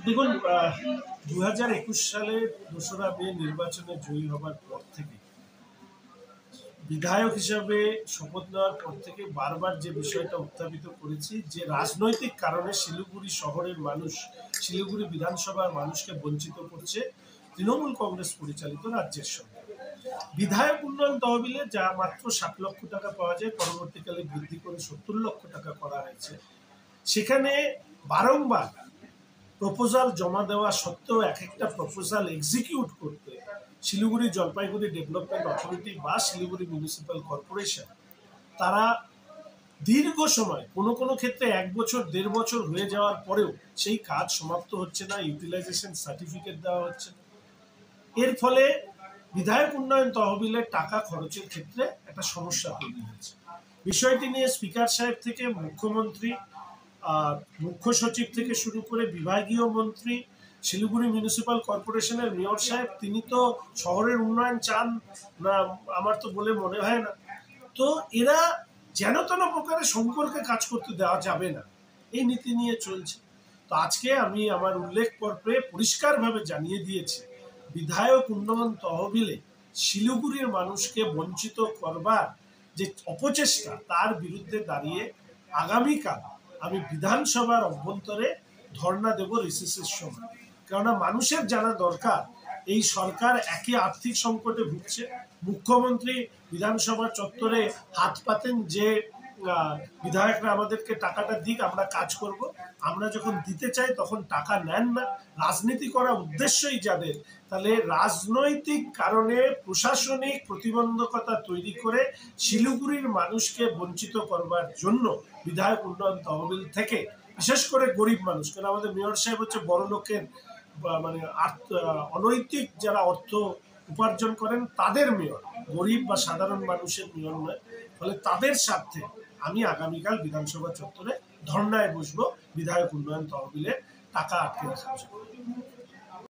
দেখুন, 2021 সালে 2রা মে নির্বাচনে জয়ী হবার পর থেকে বিধায়ক হিসাবে শপথ নেওয়ার পর থেকে বারবার যে বিষয়টা উত্থাপিত করেছি যে রাজনৈতিক কারণে শিলিগুড়ি শহরের মানুষ, শিলিগুড়ি বিধানসভার মানুষকে বঞ্চিত করছে তৃণমূল কংগ্রেস পরিচালিত রাজ্যের সঙ্গে। বিধায়ক উন্নয়ন তহবিলে যা মাত্র 60 লক্ষ টাকা পাওয়া যায়, পরবর্তীকালে বৃদ্ধি করে 70 লক্ষ টাকা করা হয়েছে। সেখানে বারংবার প্রপোজাল জমা দেওয়া সত্ত্বেও এক একটা প্রপোজাল এক্সিকিউট করতে শিলিগুড়ি জলপাইগুড়ি ডেভেলপমেন্ট অথরিটি বা শিলিগুড়ি মিউনিসিপ্যাল কর্পোরেশন তারা দীর্ঘ সময়, কোনো কোনো ক্ষেত্রে 1 বছর 1.5 বছর হয়ে যাওয়ার পরেও সেই কাজ সমাপ্ত হচ্ছে না, ইউটিলাইজেশন সার্টিফিকেট দেওয়া হচ্ছে না। এর ফলে বিধায়ক উন্নয়ন তহবিলের টাকা খরচের ক্ষেত্রে একটা সমস্যা তৈরি হয়েছে। বিষয়টি নিয়ে স্পিকার সাহেব থেকে মুখ্যমন্ত্রী, মুখ্য সচিব থেকে শুরু করে বিভাগীয় মন্ত্রী, শিলিগুড়ি মিউনিসিপ্যাল কর্পোরেশনের মেয়র সাহেব, তিনি তো শহরের উন্নয়ন চান না আমার তো বলে মনে হয় না। তো এরা যেন তেন প্রকারে শঙ্করকে কাজ করতে দেওয়া যাবে না, এই নীতি নিয়ে চলছে। তো আজকে আমি আমার উল্লেখ পর্বে পরিষ্কারভাবে জানিয়ে দিয়েছি, বিধায়ক উন্নয়ন তহবিলে শিলিগুড়ির মানুষকে বঞ্চিত করবার যে অপচেষ্টা, তার বিরুদ্ধে দাঁড়িয়ে আগামীকাল আমি বিধানসভার অভ্যন্তরে ধর্ণা দেব রিসেসের সময়। কেননা মানুষের জানা দরকার এই সরকার একে আর্থিক সংকটে ভুগছে। মুখ্যমন্ত্রী বিধানসভা চত্বরে হাত পাতেন যে বিধায়করা আমাদেরকে টাকাটা দিক, আমরা কাজ করব। আমরা যখন দিতে চাই তখন টাকা নেন না। রাজনীতি করা উদ্দেশ্যই যাদের, তাহলে রাজনৈতিক কারণে প্রশাসনিক প্রতিবন্ধকতা তৈরি করে শিলিগুড়ির মানুষকে বঞ্চিত করবার জন্য বিধায়ক উন্নয়ন তহবিল থেকে, বিশেষ করে গরিব মানুষ, কারণ আমাদের মেয়র সাহেব হচ্ছে বড় লোকের মানে অনৈতিক যারা অর্থ উপার্জন করেন তাদের মেয়র, গরিব বা সাধারণ মানুষের মেয়র নয়। ফলে তাদের স্বার্থে আমি আগামীকাল বিধানসভা চত্বরে ধর্নায় বসবো বিধায়ক উন্নয়ন তহবিলের টাকা আটকে রাখার জন্য।